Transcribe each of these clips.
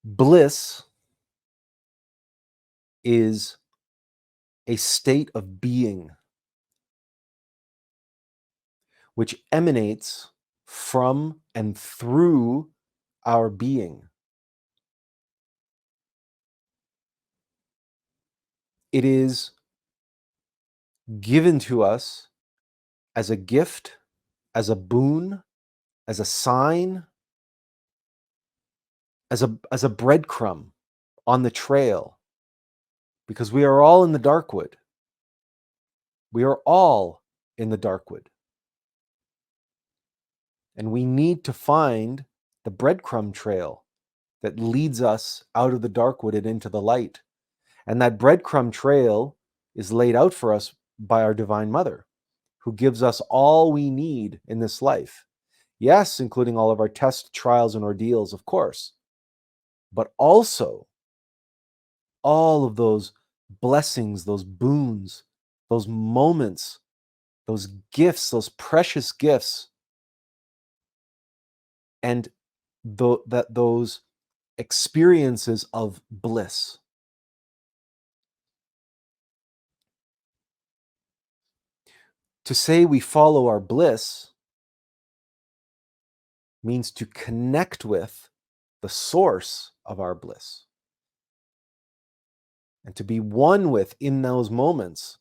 Bliss is a state of being which emanates from and through our being. It is given to us as a gift, as a boon, as a sign, as a breadcrumb on the trail, because we are all in the darkwood. We are all in the darkwood. And we need to find the breadcrumb trail that leads us out of the darkwood and into the light. And that breadcrumb trail is laid out for us by our Divine Mother, who gives us all we need in this life. Yes, including all of our tests, trials, and ordeals, of course, but also all of those blessings, those boons, those moments, those gifts, those precious gifts, and those experiences of bliss. To say we follow our bliss means to connect with the source of our bliss and to be one with in those moments.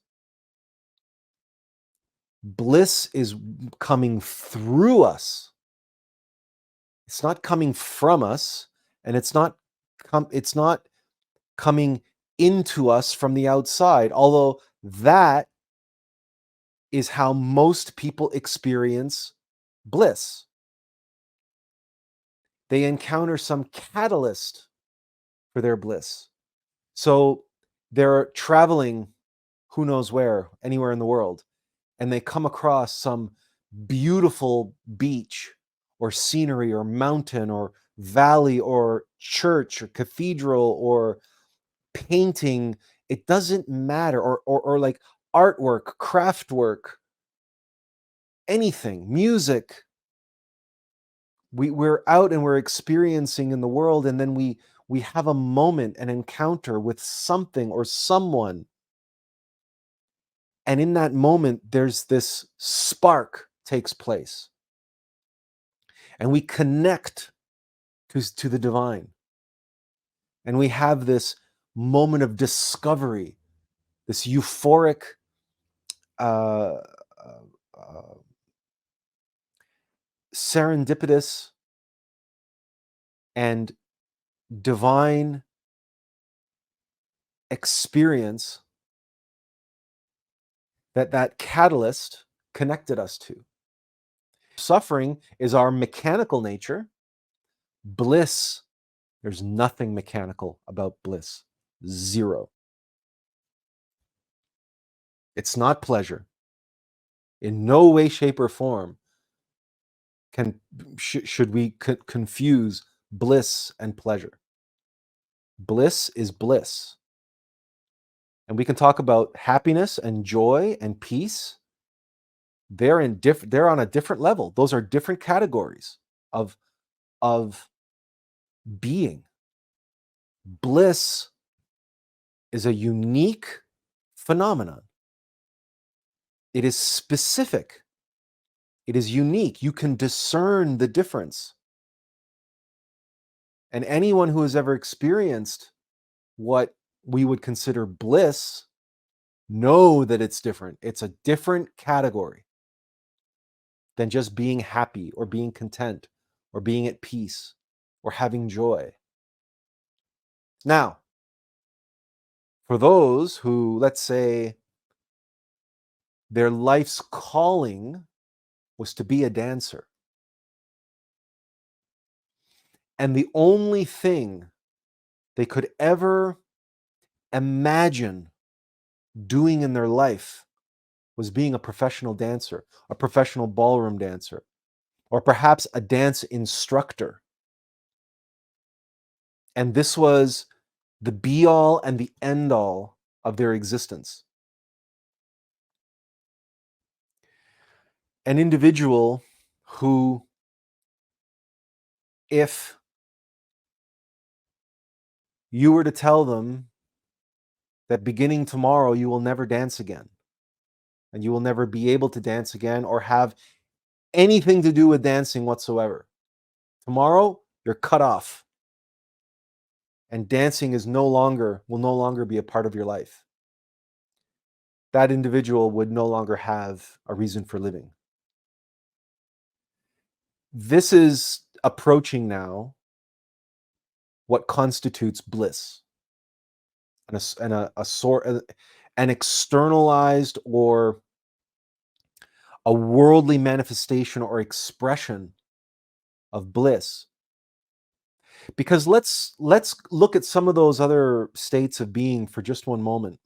Bliss is coming through us. It's not coming from us, and it's not coming into us from the outside, although that is how most people experience bliss. They encounter some catalyst for their bliss. So they're traveling who knows where, anywhere in the world, and they come across some beautiful beach or scenery or mountain or valley or church or cathedral or painting. It doesn't matter. Or like artwork, craft work, anything, music. We're out and we're experiencing in the world, and then we have a moment, an encounter with something or someone. And in that moment, there's this spark takes place. And we connect to the divine. And we have this moment of discovery, this euphoric uh, uh, serendipitous and divine experience that catalyst connected us to. Suffering is our mechanical nature. Bliss, there's nothing mechanical about bliss. Zero. It's not pleasure. In no way, shape, or form should we confuse bliss and pleasure. Bliss is bliss. And we can talk about happiness and joy and peace. They're on a different level. Those are different categories of being. Bliss is a unique phenomenon. It is specific. It is unique. You can discern the difference. And anyone who has ever experienced what we would consider bliss know that it's different. It's a different category than just being happy or being content or being at peace or having joy. Now, for those who, let's say, their life's calling was to be a dancer, and the only thing they could ever imagine doing in their life was being a professional dancer, a professional ballroom dancer, or perhaps a dance instructor. And this was the be all and the end all of their existence. An individual who, if you were to tell them that beginning tomorrow you will never dance again, and you will never be able to dance again or have anything to do with dancing whatsoever. Tomorrow, you're cut off, and dancing will no longer be a part of your life. That individual would no longer have a reason for living. This is approaching now what constitutes bliss, an externalized or a worldly manifestation or expression of bliss. Because let's look at some of those other states of being for just one moment.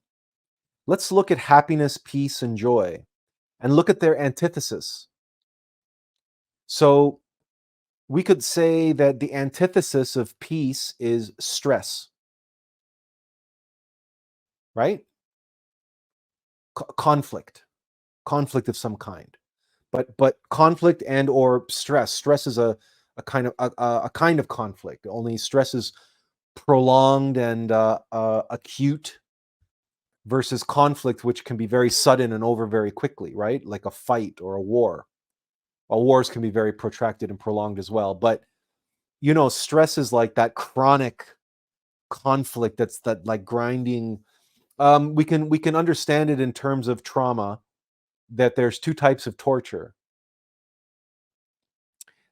Let's look at happiness, peace, and joy, and look at their antithesis. So we could say that the antithesis of peace is stress, right? Conflict of some kind, but conflict and or stress. Stress is a kind of conflict. Only stress is prolonged and acute, versus conflict, which can be very sudden and over very quickly, right? Like a fight or a war. Well, wars can be very protracted and prolonged as well. But stress is like that chronic conflict that's that like grinding. We can understand it in terms of trauma, that there's two types of torture.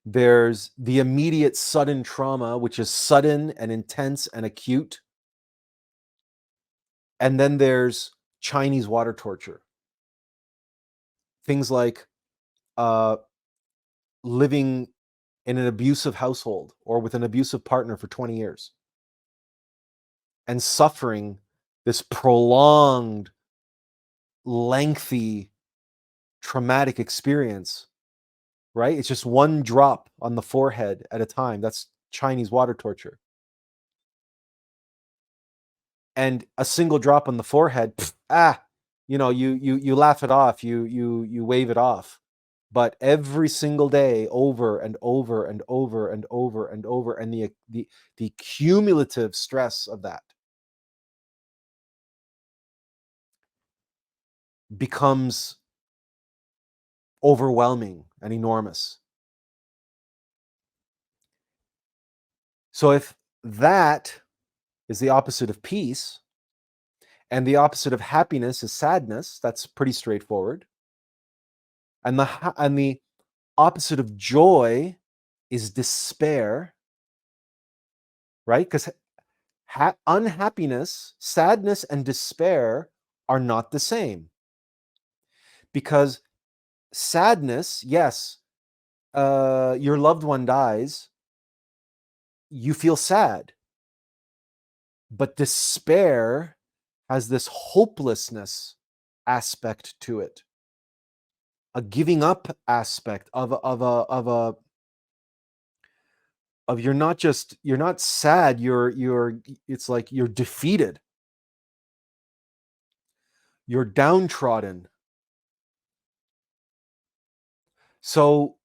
There's the immediate sudden trauma, which is sudden and intense and acute. And then there's Chinese water torture. Things like living in an abusive household or with an abusive partner for 20 years and suffering this prolonged, lengthy, traumatic experience, right? It's just one drop on the forehead at a time. That's Chinese water torture. And a single drop on the forehead, you laugh it off, you wave it off. But every single day, over and over and over and over and over, and the cumulative stress of that becomes overwhelming and enormous. So if that is the opposite of peace, and the opposite of happiness is sadness, that's pretty straightforward. And the opposite of joy is despair, right? Because unhappiness, sadness, and despair are not the same. Because sadness, yes, your loved one dies, you feel sad. But despair has this hopelessness aspect to it, a giving up aspect of you're not sad, it's like you're defeated, you're downtrodden. So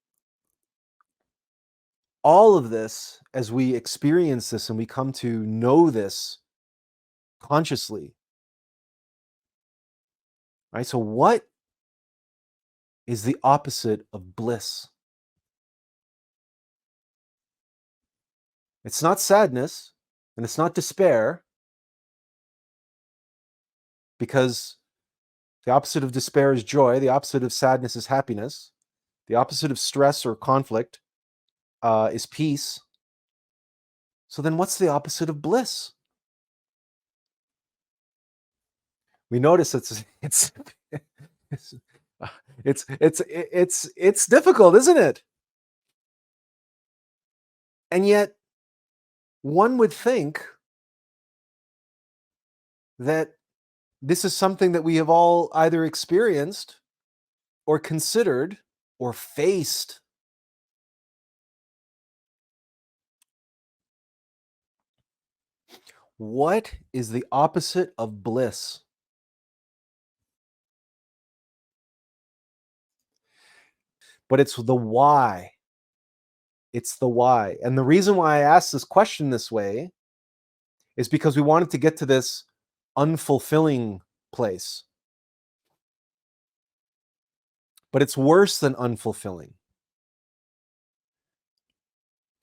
all of this, as we experience this and we come to know this consciously, right? So what is the opposite of bliss? It's not sadness and it's not despair, because the opposite of despair is joy. The opposite of sadness is happiness. The opposite of stress or conflict is peace. So then what's the opposite of bliss? We notice it's difficult, isn't it? And yet one would think that this is something that we have all either experienced or considered or faced. What is the opposite of bliss? But it's the why. It's the why. And the reason why I ask this question this way is because we wanted to get to this unfulfilling place. But it's worse than unfulfilling.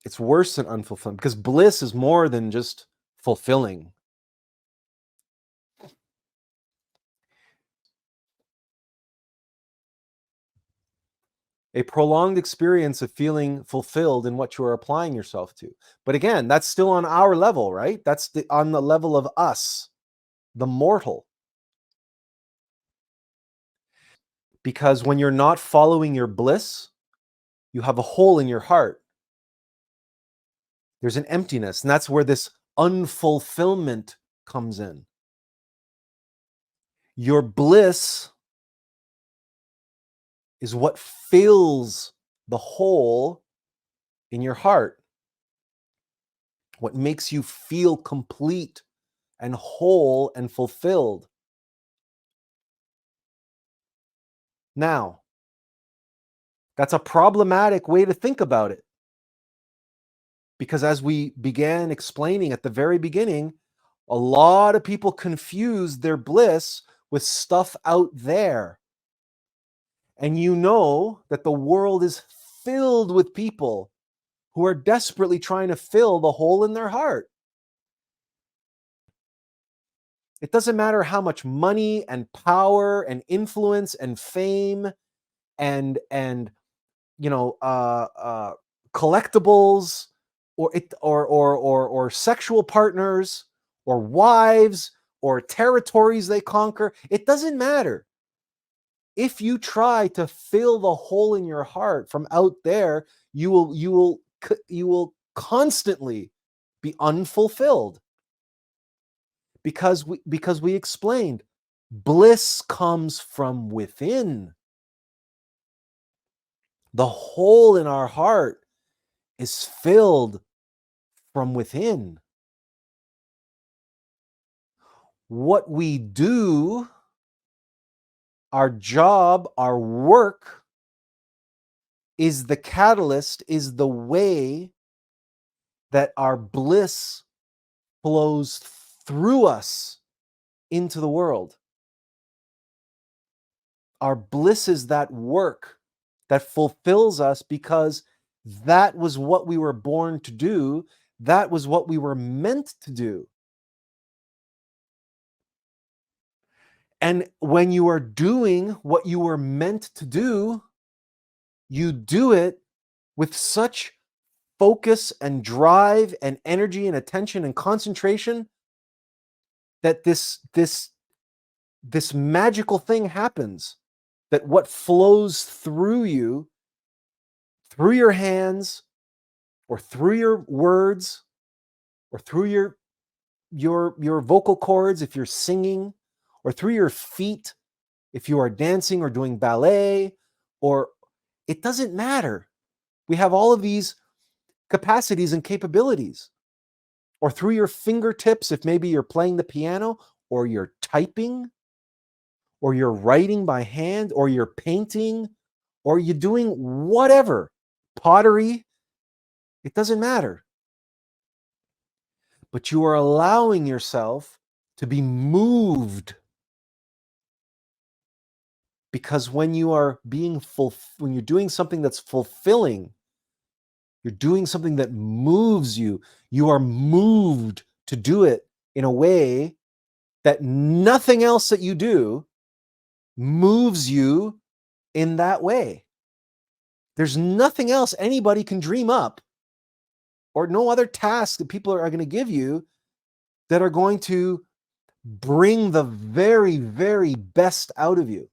It's worse than unfulfilling, because bliss is more than just fulfilling. A prolonged experience of feeling fulfilled in what you are applying yourself to. But again, that's still on our level, right? That's on the level of us, the mortal. Because when you're not following your bliss, you have a hole in your heart. There's an emptiness, and that's where this unfulfillment comes in. Your bliss is what fills the hole in your heart, what makes you feel complete and whole and fulfilled. Now, that's a problematic way to think about it, because as we began explaining at the very beginning, a lot of people confuse their bliss with stuff out there. And you know that the world is filled with people who are desperately trying to fill the hole in their heart. It doesn't matter how much money and power and influence and fame and collectibles or sexual partners or wives or territories they conquer. It doesn't matter. If you try to fill the hole in your heart from out there, you will constantly be unfulfilled, because we explained bliss comes from within. The hole in our heart is filled from within. What we do, our job, our work, is the catalyst, is the way that our bliss flows through us into the world. Our bliss is that work that fulfills us, because that was what we were born to do. That was what we were meant to do. And when you are doing what you were meant to do, you do it with such focus and drive and energy and attention and concentration that this magical thing happens, that what flows through you, through your hands, or through your words, or through your vocal cords if you're singing, or through your feet if you are dancing or doing ballet, or it doesn't matter. We have all of these capacities and capabilities. Or through your fingertips if maybe you're playing the piano, or you're typing, or you're writing by hand, or you're painting, or you're doing whatever, pottery, it doesn't matter. But you are allowing yourself to be moved, because when you are when you're doing something that's fulfilling, you're doing something that moves you. You are moved to do it in a way that nothing else that you do moves you in that way. There's nothing else anybody can dream up, or no other task that people are going to give you, that are going to bring the very, very best out of you.